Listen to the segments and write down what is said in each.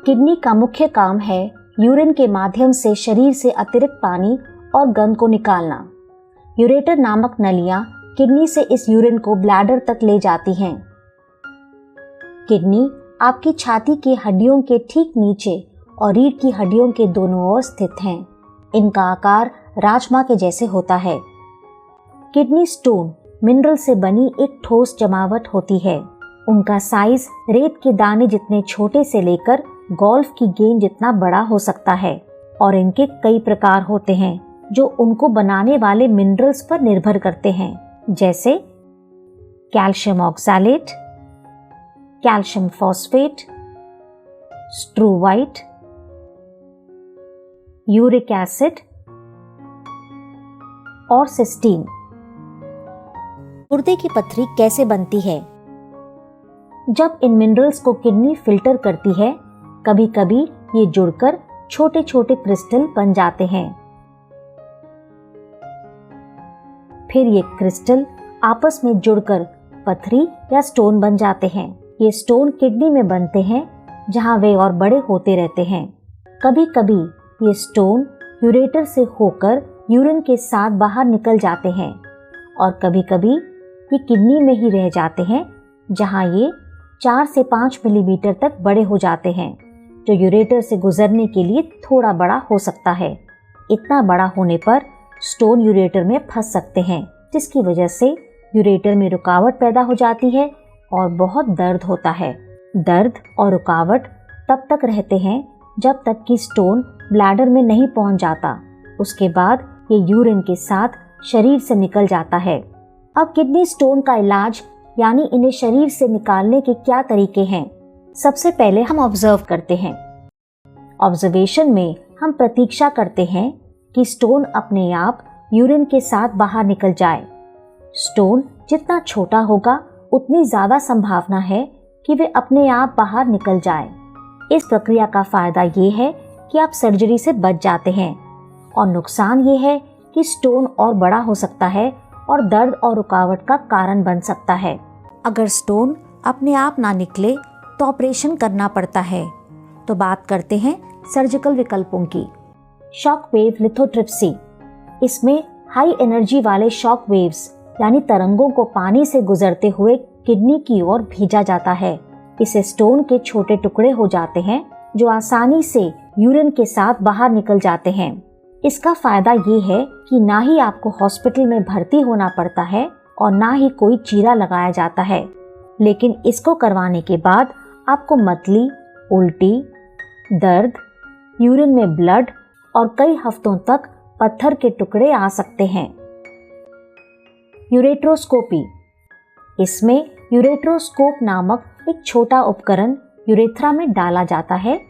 Kidney का मुख्य काम है यूरिन के माध्यम से शरीर से अतिरिक्त पानी और गंद को निकालना। यूरेटर नामक नलियां किडनी से इस यूरिन को ब्लैडर तक ले जाती हैं। किडनी आपकी छाती की हड्डियों के ठीक नीचे और रीढ़ की हड्डियों के दोनों ओर स्थित हैं। इनका आकार राजमा के जैसे होता है। किडनी स्टोन मिनरल से बनी एक ठोस जमावट होती है। उनका साइज रेत के दाने जितने छोटे से लेकर गोल्फ की गेंद जितना बड़ा हो सकता है और इनके कई प्रकार होते हैं जो उनको बनाने वाले मिनरल्स पर निर्भर करते हैं, जैसे calcium oxalate, calcium phosphate, struvite, uric acid और सिस्टीन। गुर्दे की पथरी कैसे बनती है? जब इन मिनरल्स को किडनी फिल्टर करती है, कभी कभी ये जुड़कर छोटे छोटे क्रिस्टल बन जाते हैं। फिर ये क्रिस्टल आपस में जुड़कर पथरी या स्टोन बन जाते हैं। ये स्टोन किडनी में बनते हैं जहां वे और बड़े होते रहते हैं। कभी कभी ये स्टोन यूरेटर से होकर यूरिन के साथ बाहर निकल जाते हैं और कभी कभी ये किडनी में ही रह जाते हैं जहां ये 4 से 5 मिलीमीटर तक बड़े हो जाते हैं, जो यूरेटर से गुजरने के लिए थोड़ा बड़ा हो सकता है। इतना बड़ा होने पर स्टोन यूरेटर में फंस सकते हैं, जिसकी वजह से यूरेटर में रुकावट पैदा हो जाती है और बहुत दर्द होता है। दर्द और रुकावट तब तक रहते हैं जब तक कि स्टोन ब्लैडर में नहीं पहुंच जाता। उसके बाद ये यूरिन के साथ शरीर से निकल जाता है। अब किडनी स्टोन का इलाज यानी इन्हें शरीर से निकालने के क्या तरीके हैं? सबसे पहले हम ऑब्जर्व करते हैं। ऑब्जर्वेशन में हम प्रतीक्षा करते हैं कि स्टोन अपने आप यूरिन के साथ बाहर निकल जाए। स्टोन जितना छोटा होगा उतनी ज्यादा संभावना है कि वे अपने आप बाहर निकल जाए। इस प्रक्रिया का फायदा ये है कि आप सर्जरी से बच जाते हैं और नुकसान ये है कि स्टोन और बड़ा हो सकता है और दर्द और रुकावट का कारण बन सकता है। अगर स्टोन अपने आप ना निकले तो ऑपरेशन करना पड़ता है। तो बात करते हैं सर्जिकल विकल्पों की। Shock wave lithotripsy. इसमें हाई एनर्जी वाले शॉक वेव्स यानी तरंगों को पानी से गुजरते हुए किडनी की ओर भेजा जाता है। इससे स्टोन के छोटे टुकड़े हो जाते हैं जो आसानी से यूरिन के साथ बाहर निकल जाते हैं। इसका फायदा ये है कि ना ही आपको हॉस्पिटल में भर्ती होना पड़ता है और ना ही कोई चीरा लगाया जाता है। लेकिन इसको करवाने के बाद आपको मतली, उल्टी, दर्द, यूरिन में ब्लड और कई हफ्तों तक पत्थर के टुकड़े आ सकते हैं। यूरेट्रोस्कोपी। इसमें यूरेट्रोस्कोप नामक एक छोटा उपकरण यूरेथ्रा में डाला जाता है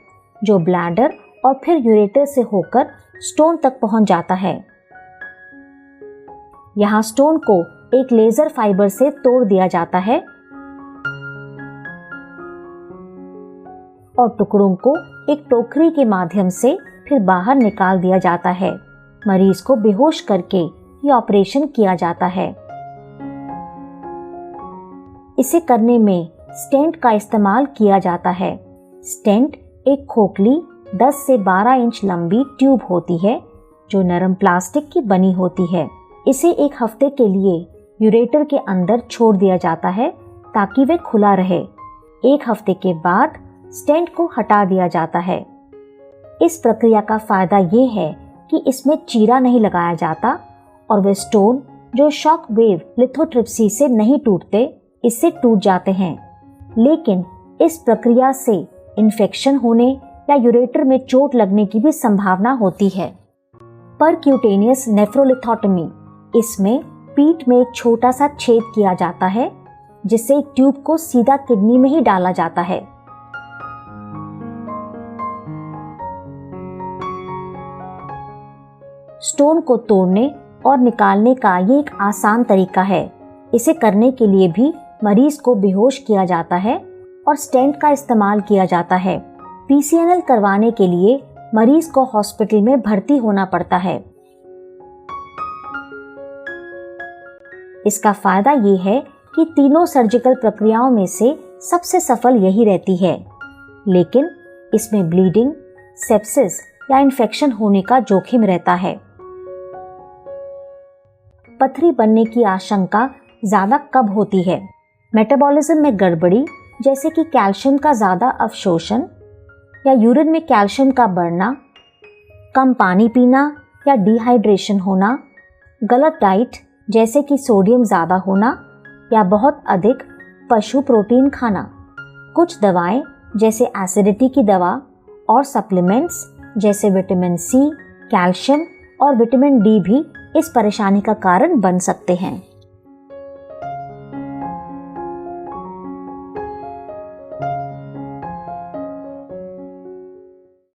जो ब्लैडर और फिर यूरेटर से होकर स्टोन तक पहुंच जाता है। यहाँ स्टोन को एक लेजर फाइबर से तोड़ दिया जाता है और टुकड़ों को एक टोकरी के माध्यम से फिर बाहर निकाल दिया जाता है। मरीज को बेहोश करके ये ऑपरेशन किया जाता है। इसे करने में स्टेंट का इस्तेमाल किया जाता है। स्टेंट एक खोखली 10 से 12 इंच लंबी ट्यूब होती है जो नरम प्लास्टिक की बनी होती है। इसे एक हफ्ते के लिए यूरेटर के अंदर छोड़ दिया जाता है ताकि वे खुला रहे। एक हफ्ते के बाद स्टेंट को हटा दिया जाता है। इस प्रक्रिया का फायदा ये है कि इसमें चीरा नहीं लगाया जाता और वे स्टोन जो शॉक वेव लिथोट्रिप्सी से नहीं टूटते, इससे टूट जाते हैं। लेकिन इस प्रक्रिया से इन्फेक्शन होने या यूरेटर में चोट लगने की भी संभावना होती है। परक्यूटेनियस नेफ्रोलिथोटमी। इसमें पीठ में एक छोटा सा छेद किया जाता है जिससे एक ट्यूब को सीधा किडनी में ही डाला जाता है। स्टोन को तोड़ने और निकालने का ये एक आसान तरीका है। इसे करने के लिए भी मरीज को बेहोश किया जाता है और स्टेंट का इस्तेमाल किया जाता है। पीसीएनएल करवाने के लिए मरीज को हॉस्पिटल में भर्ती होना पड़ता है। इसका फायदा ये है कि तीनों सर्जिकल प्रक्रियाओं में से सबसे सफल यही रहती है, लेकिन इसमें ब्लीडिंग, सेप्सिस या इन्फेक्शन होने का जोखिम रहता है। पथरी बनने की आशंका ज़्यादा कब होती है? मेटाबॉलिज्म में गड़बड़ी जैसे कि कैल्शियम का ज़्यादा अवशोषण या यूरिन में कैल्शियम का बढ़ना, कम पानी पीना या डिहाइड्रेशन होना, गलत डाइट जैसे कि सोडियम ज़्यादा होना या बहुत अधिक पशु प्रोटीन खाना। कुछ दवाएं जैसे एसिडिटी की दवा और सप्लीमेंट्स जैसे विटामिन सी, कैल्शियम और विटामिन डी भी इस परेशानी का कारण बन सकते हैं।